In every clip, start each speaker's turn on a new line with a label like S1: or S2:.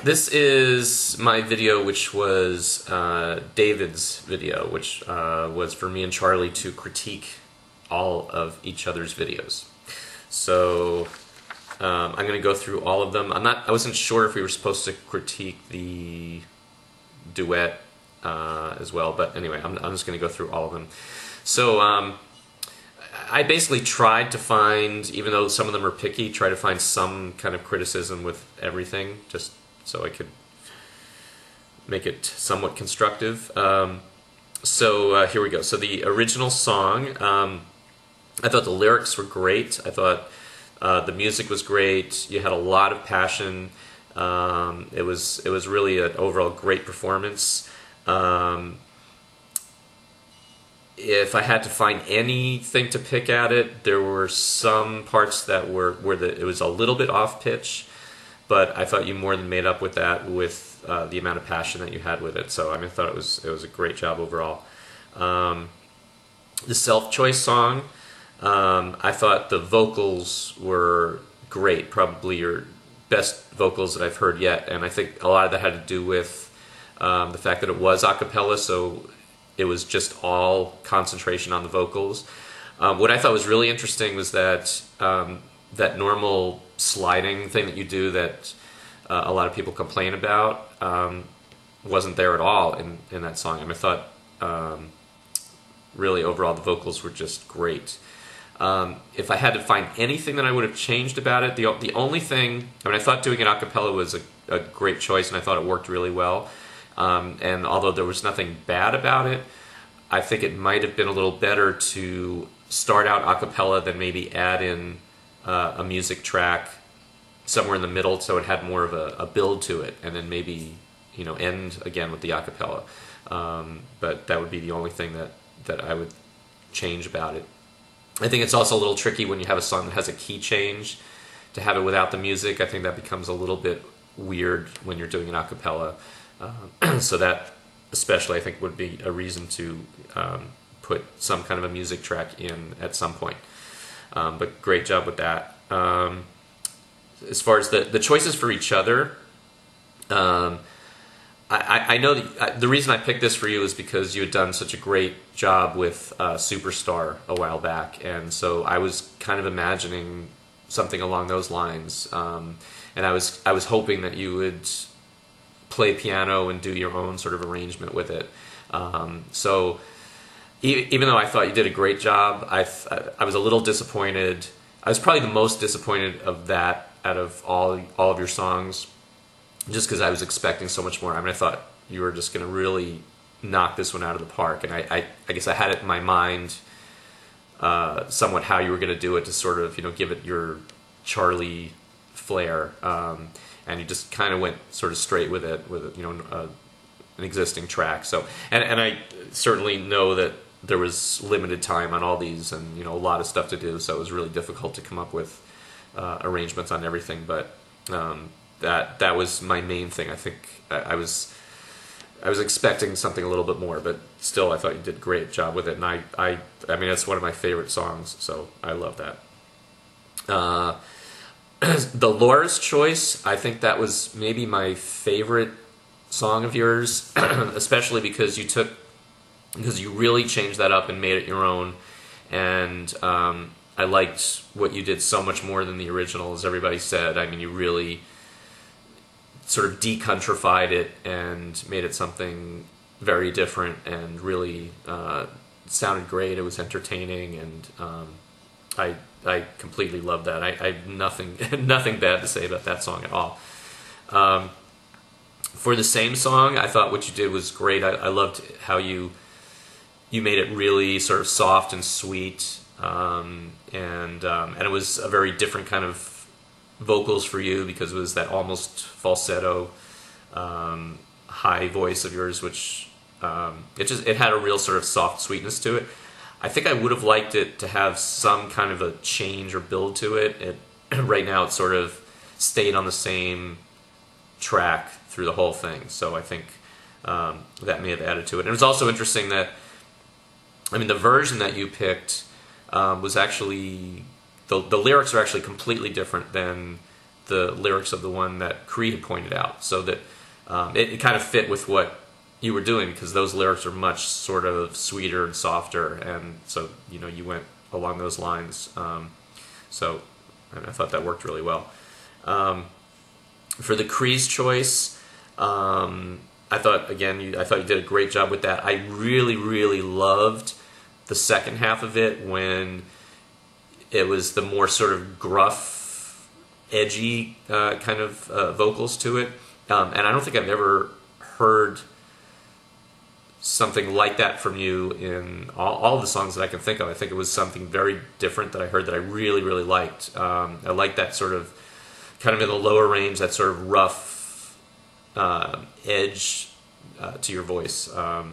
S1: This is my video, which was David's video, which was for me and Charlie to critique all of each other's videos. So I'm going to go through all of them. I wasn't sure if we were supposed to critique the duet as well, but anyway, I'm just going to go through all of them. So I basically tried to find, even though some of them are picky, try to find some kind of criticism with everything, just so I could make it somewhat constructive. So here we go. So the original song, I thought the lyrics were great. I thought the music was great. You had a lot of passion. It was really an overall great performance. If I had to find anything to pick at it, there were some parts that it was a little bit off pitch, but I thought you more than made up with that with the amount of passion that you had with it. So I thought it was a great job overall. The Self-Choice song, I thought the vocals were great, probably your best vocals that I've heard yet, and I think a lot of that had to do with the fact that it was a cappella, so it was just all concentration on the vocals. What I thought was really interesting was that that normal sliding thing that you do that a lot of people complain about wasn't there at all in that song. I thought really overall the vocals were just great. If I had to find anything that I would have changed about it, the only thing, I thought doing it a cappella was a great choice, and I thought it worked really well. And although there was nothing bad about it, I think it might have been a little better to start out a cappella than maybe add in a music track somewhere in the middle, so it had more of a build to it, and then maybe end again with the a cappella. But that would be the only thing that I would change about it. I think it's also a little tricky when you have a song that has a key change to have it without the music. I think that becomes a little bit weird when you're doing an a cappella. So that especially I think would be a reason to put some kind of a music track in at some point. But great job with that. As far as the choices for each other, I know that the reason I picked this for you is because you had done such a great job with Superstar a while back, and so I was kind of imagining something along those lines, and I was hoping that you would play piano and do your own sort of arrangement with it. So even though I thought you did a great job, I was a little disappointed. I was probably the most disappointed of that out of all of your songs, just because I was expecting so much more. I thought you were just going to really knock this one out of the park, and I guess I had it in my mind somewhat how you were going to do it to sort of give it your Charlie flair. And you just kind of went sort of straight with it, with an existing track. So, and I certainly know that there was limited time on all these, and a lot of stuff to do. So it was really difficult to come up with arrangements on everything. But that was my main thing. I think I was expecting something a little bit more, but still, I thought you did a great job with it. And I mean, it's one of my favorite songs, so I love that. The Laura's Choice, I think that was maybe my favorite song of yours, especially because you really changed that up and made it your own, and I liked what you did so much more than the original, as everybody said. You really sort of decountrified it and made it something very different, and really sounded great. It was entertaining, and I completely love that. I have nothing bad to say about that song at all. For the same song, I thought what you did was great. I loved how you made it really sort of soft and sweet, and it was a very different kind of vocals for you, because it was that almost falsetto high voice of yours, which it had a real sort of soft sweetness to it. I think I would have liked it to have some kind of a change or build to it. Right now it sort of stayed on the same track through the whole thing, so I think that may have added to it. And it was also interesting that, the version that you picked was actually, the lyrics are actually completely different than the lyrics of the one that Cree had pointed out, so that it kind of fit with what you were doing, because those lyrics are much sort of sweeter and softer, and so you went along those lines. So and I thought that worked really well. For the Cree's choice, I thought you did a great job with that. I really, really loved the second half of it, when it was the more sort of gruff, edgy kind of vocals to it. And I don't think I've ever heard something like that from you in all of the songs that I can think of. I think it was something very different that I heard that I really, really liked. I liked that sort of, kind of in the lower range, that sort of rough edge to your voice. I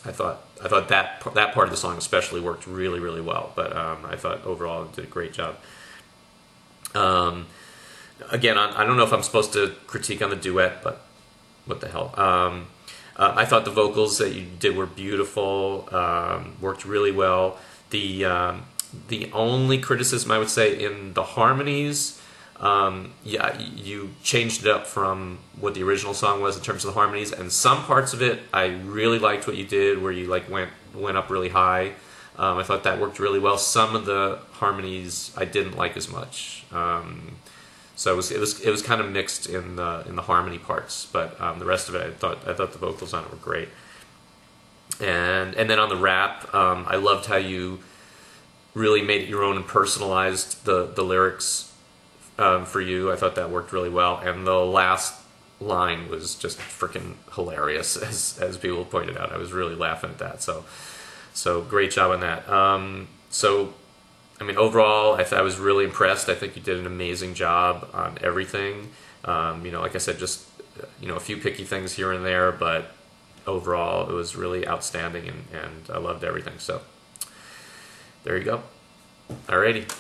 S1: thought that part of the song especially worked really, really well. But I thought overall it did a great job. Again, I don't know if I'm supposed to critique on the duet, but what the hell. I thought the vocals that you did were beautiful, worked really well. The only criticism I would say in the harmonies, you changed it up from what the original song was in terms of the harmonies, and some parts of it I really liked what you did, where you like went up really high. I thought that worked really well. Some of the harmonies I didn't like as much. So it was kind of mixed in the harmony parts, but the rest of it I thought the vocals on it were great. And then on the rap, I loved how you really made it your own and personalized the lyrics for you. I thought that worked really well, and the last line was just freaking hilarious, as people pointed out. I was really laughing at that. So great job on that. So I mean, overall, I was really impressed. I think you did an amazing job on everything. Like I said, just a few picky things here and there, but overall, it was really outstanding, and I loved everything. So there you go. Alrighty.